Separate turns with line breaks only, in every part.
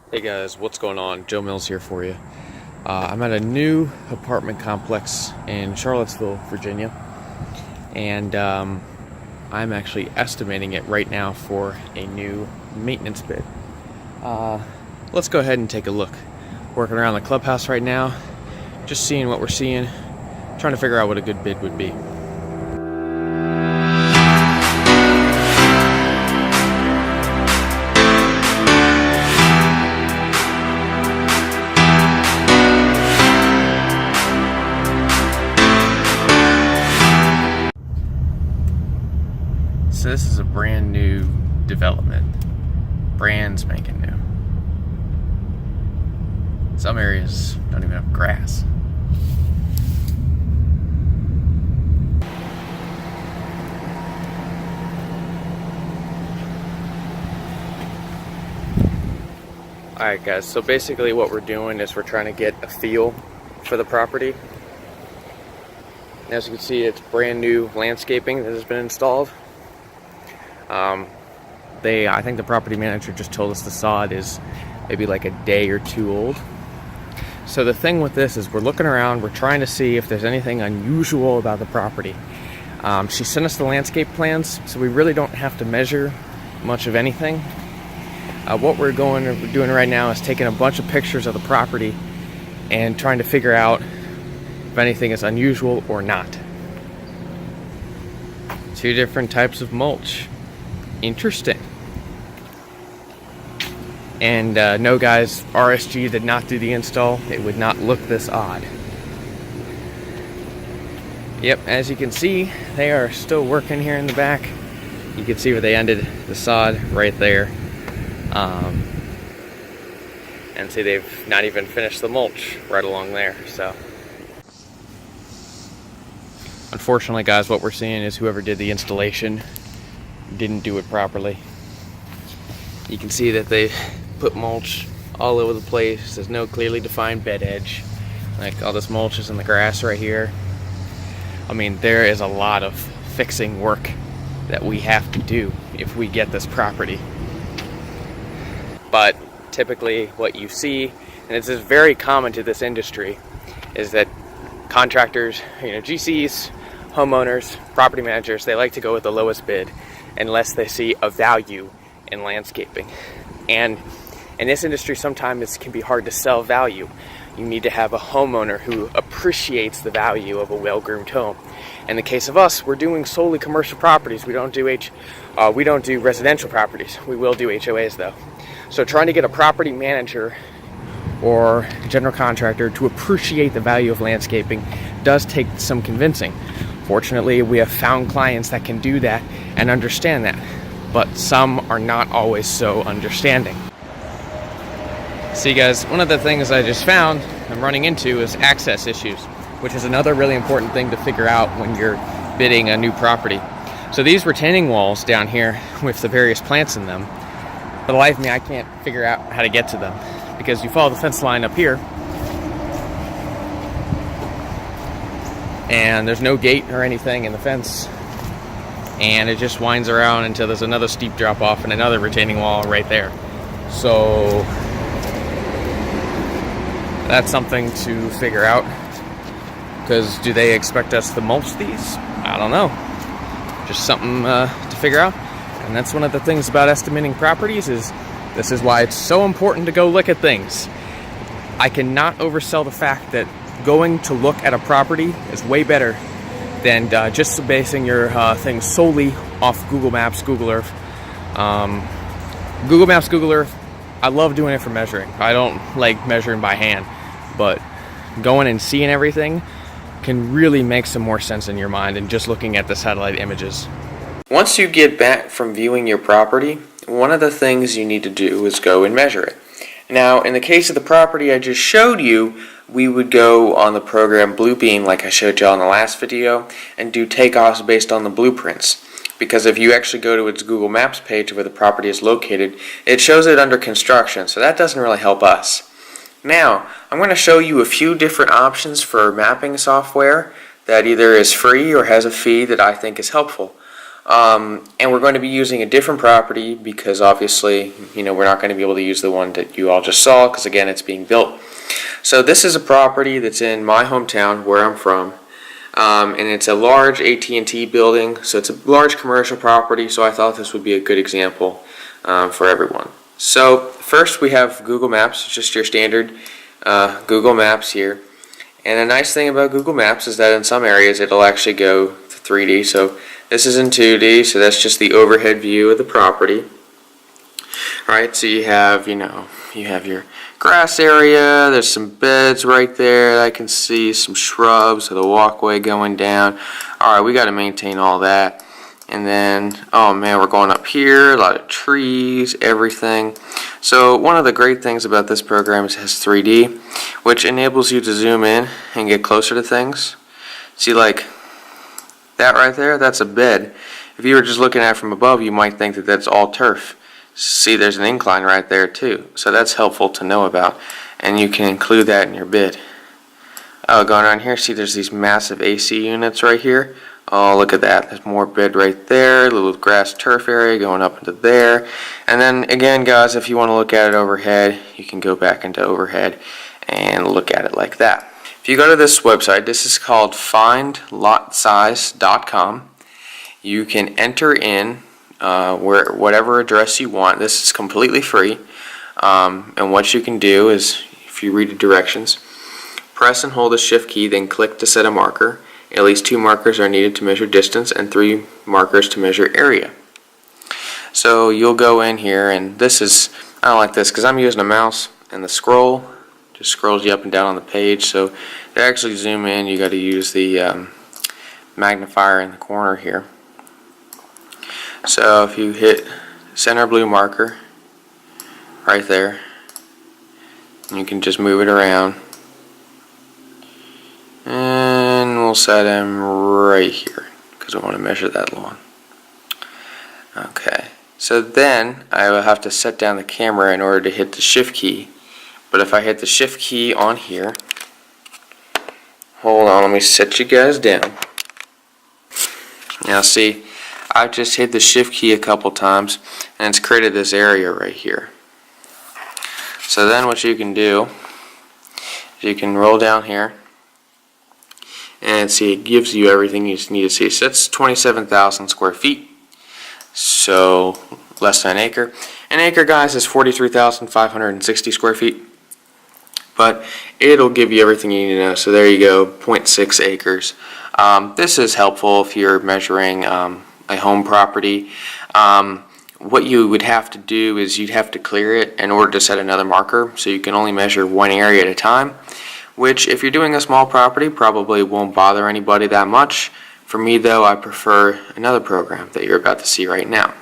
Hey guys, what's going on? Joe Mills here for you. I'm at a new apartment complex in Charlottesville, Virginia, and I'm actually estimating it right now for a new maintenance bid. Let's go ahead and take a look. Working around the clubhouse right now, just seeing what we're seeing, trying to figure out what a good bid would be. So this is a brand new development, brand spanking new. Some areas don't even have grass. Alright guys, so basically what we're doing is we're trying to get a feel for the property. As you can see, it's brand new landscaping that has been installed. I think the property manager just told us the sod is maybe like a day or two old. So the thing with this is we're looking around, we're trying to see if there's anything unusual about the property. She sent us the landscape plans, so we really don't have to measure much of anything. What we're doing right now is taking a bunch of pictures of the property and trying to figure out if anything is unusual or not. Two different types of mulch. Interesting. And no guys, RSG did not do the install. It would not look this odd. Yep, as you can see, they are still working here in the back. You can see where they ended the sod right there. And see, they've not even finished the mulch right along there. So unfortunately guys, what we're seeing is whoever did the installation didn't do it properly. You can see that they put mulch all over the place. There's no clearly defined bed edge. Like all this mulch is in the grass right here. I mean, there is a lot of fixing work that we have to do if we get this property. But typically what you see, and it's just very common to this industry, is that contractors, GCs, homeowners, property managers, they like to go with the lowest bid unless they see a value in landscaping. And in this industry, sometimes it can be hard to sell value. You need to have a homeowner who appreciates the value of a well-groomed home. In the case of us, we're doing solely commercial properties. We don't do residential properties. We will do HOAs though. So trying to get a property manager or general contractor to appreciate the value of landscaping does take some convincing. Fortunately, we have found clients that can do that and understand that, but some are not always so understanding. See guys, one of the things I just found I'm running into is access issues, which is another really important thing to figure out when you're bidding a new property. So these retaining walls down here with the various plants in them, for the life of me, I can't figure out how to get to them, because you follow the fence line up here and there's no gate or anything in the fence, and it just winds around until there's another steep drop off and another retaining wall right there. So that's something to figure out, because do they expect us to mulch these? I don't know. Just something to figure out. And that's one of the things about estimating properties, is this is why it's so important to go look at things. I cannot oversell the fact that going to look at a property is way better than just basing your things solely off Google Maps, Google Earth. Google Maps, Google Earth, I love doing it for measuring. I don't like measuring by hand, but going and seeing everything can really make some more sense in your mind than just looking at the satellite images. Once you get back from viewing your property, one of the things you need to do is go and measure it. Now, in the case of the property I just showed you, we would go on the program Bluebeam, like I showed you all in the last video, and do takeoffs based on the blueprints. Because if you actually go to its Google Maps page where the property is located, it shows it under construction, so that doesn't really help us. Now, I'm going to show you a few different options for mapping software that either is free or has a fee that I think is helpful. And we're going to be using a different property because obviously, we're not going to be able to use the one that you all just saw because again, it's being built. So this is a property that's in my hometown where I'm from. And it's a large AT&T building, so it's a large commercial property, so I thought this would be a good example for everyone. So first we have Google Maps, just your standard Google Maps here. And the nice thing about Google Maps is that in some areas it'll actually go to 3D. So this is in 2D, so that's just the overhead view of the property. Alright, so you have, you have your grass area, there's some beds right there, I can see some shrubs with a walkway going down. Alright, we got to maintain all that. And then, oh man, we're going up here, a lot of trees, everything. So one of the great things about this program is it has 3D, which enables you to zoom in and get closer to things. See, like that right there, that's a bed. If you were just looking at it from above, you might think that that's all turf. See, there's an incline right there too, so that's helpful to know about, and you can include that in your bid. Oh, going around here, see there's these massive AC units right here. Oh, look at that, there's more bed right there, a little grass turf area going up into there. And then again guys, if you want to look at it overhead, you can go back into overhead and look at it like that. If you go to this website, this is called findlotsize.com. You can enter in whatever address you want. This is completely free, and what you can do is, if you read the directions, press and hold the shift key, then click to set a marker. At least 2 markers are needed to measure distance and 3 markers to measure area. So you'll go in here, and this is, I don't like this because I'm using a mouse, and the scroll just scrolls you up and down on the page. So to actually zoom in, you got to use the magnifier in the corner here. So if you hit center blue marker right there, you can just move it around, and we'll set him right here because I want to measure that long. Okay, so then I will have to set down the camera in order to hit the shift key. But if I hit the shift key on here, hold on, let me set you guys down. Now see, I've just hit the shift key a couple times and it's created this area right here. So then what you can do is you can roll down here and see, it gives you everything you need to see. So that's 27,000 square feet, so less than an acre. An acre, guys, is 43,560 square feet, but it'll give you everything you need to know. So there you go, 0.6 acres. This is helpful if you're measuring a home property. What you would have to do is you'd have to clear it in order to set another marker, so you can only measure one area at a time, which if you're doing a small property probably won't bother anybody that much. For me though, I prefer another program that you're about to see right now.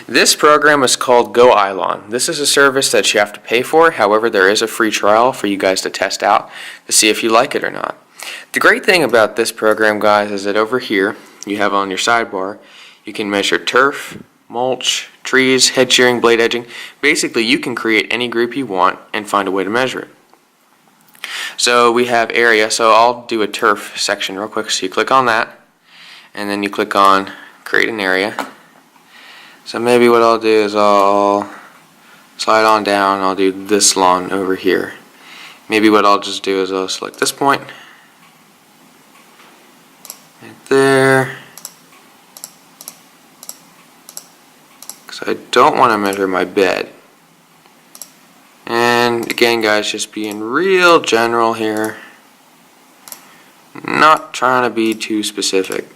This program is called GoIlon. This is a service that you have to pay for. However, there is a free trial for you guys to test out to see if you like it or not. The great thing about this program, guys, is that over here you have on your sidebar, you can measure turf, mulch, trees, head shearing, blade edging. Basically, you can create any group you want and find a way to measure it. So we have area, so I'll do a turf section real quick. So you click on that, and then you click on create an area. So maybe what I'll do is I'll slide on down, I'll do this lawn over here. Maybe what I'll just do is I'll select this point, right there, because I don't want to measure my bed. And again, guys, just being real general here, not trying to be too specific.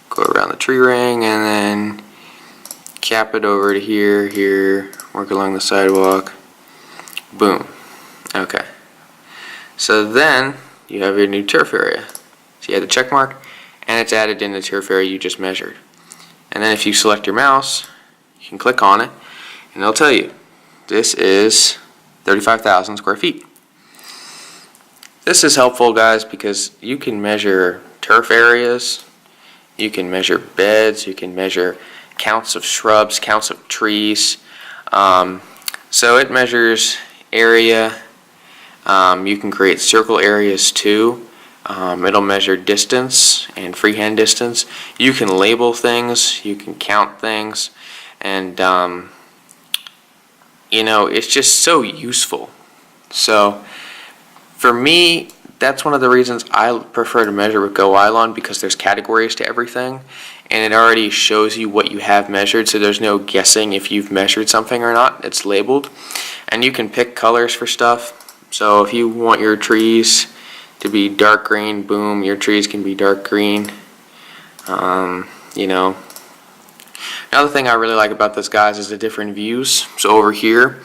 Go around the tree ring and then cap it over to here, here, work along the sidewalk, boom. Okay, so then you have your new turf area. So you have the check mark and it's added in the turf area you just measured. And then if you select your mouse, you can click on it and it'll tell you this is 35,000 square feet. This is helpful, guys, because you can measure turf areas, you can measure beds, you can measure counts of shrubs, counts of trees. So it measures area. You can create circle areas too. It'll measure distance and freehand distance. You can label things, you can count things, and you know, it's just so useful. So for me, that's one of the reasons I prefer to measure with GoIlon, because there's categories to everything and it already shows you what you have measured, so there's no guessing if you've measured something or not. It's labeled, and you can pick colors for stuff. So if you want your trees to be dark green, boom, your trees can be dark green. You know, another thing I really like about this, guys, is the different views. So over here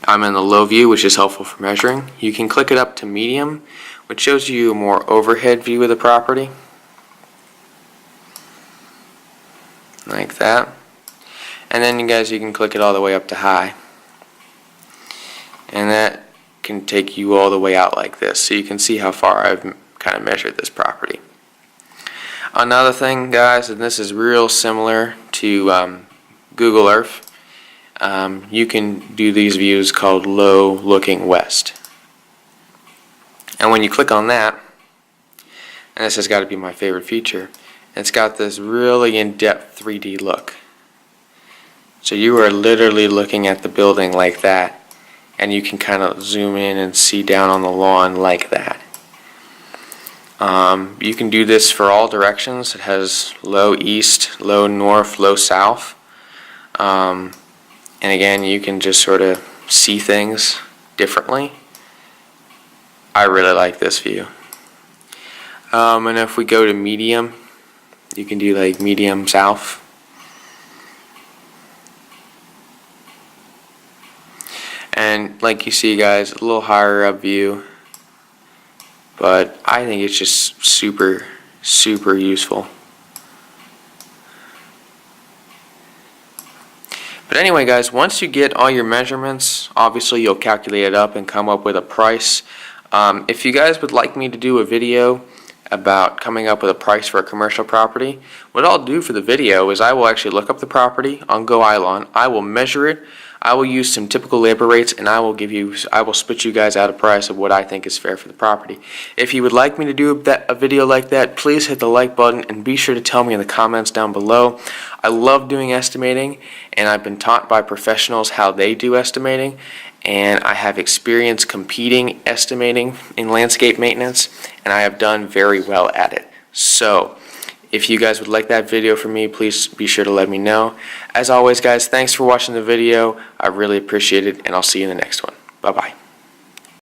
I'm in the low view, which is helpful for measuring. You can click it up to medium, which shows you a more overhead view of the property, like that. And then you guys, you can click it all the way up to high, and that can take you all the way out like this, so you can see how far I've kind of measured this property. Another thing, guys, and this is real similar to Google Earth, you can do these views called low looking west. And when you click on that, and this has got to be my favorite feature, it's got this really in-depth 3D look. So you are literally looking at the building like that, and you can kind of zoom in and see down on the lawn like that. You can do this for all directions. It has low east, low north, low south. And again, you can just sort of see things differently. I really like this view. And if we go to medium, you can do like medium south. And like you see, guys, a little higher up view, but I think it's just super useful. But anyway, guys, once you get all your measurements, obviously you'll calculate it up and come up with a price. If you guys would like me to do a video about coming up with a price for a commercial property, what I'll do for the video is I will actually look up the property on GoIlon, I will measure it, I will use some typical labor rates, and I will spit you guys out a price of what I think is fair for the property. If you would like me to do a video like that, please hit the like button and be sure to tell me in the comments down below. I love doing estimating, and I've been taught by professionals how they do estimating, and I have experience competing estimating in landscape maintenance, and I have done very well at it. So if you guys would like that video from me, please be sure to let me know. As always, guys, thanks for watching the video. I really appreciate it, and I'll see you in the next one. Bye-bye.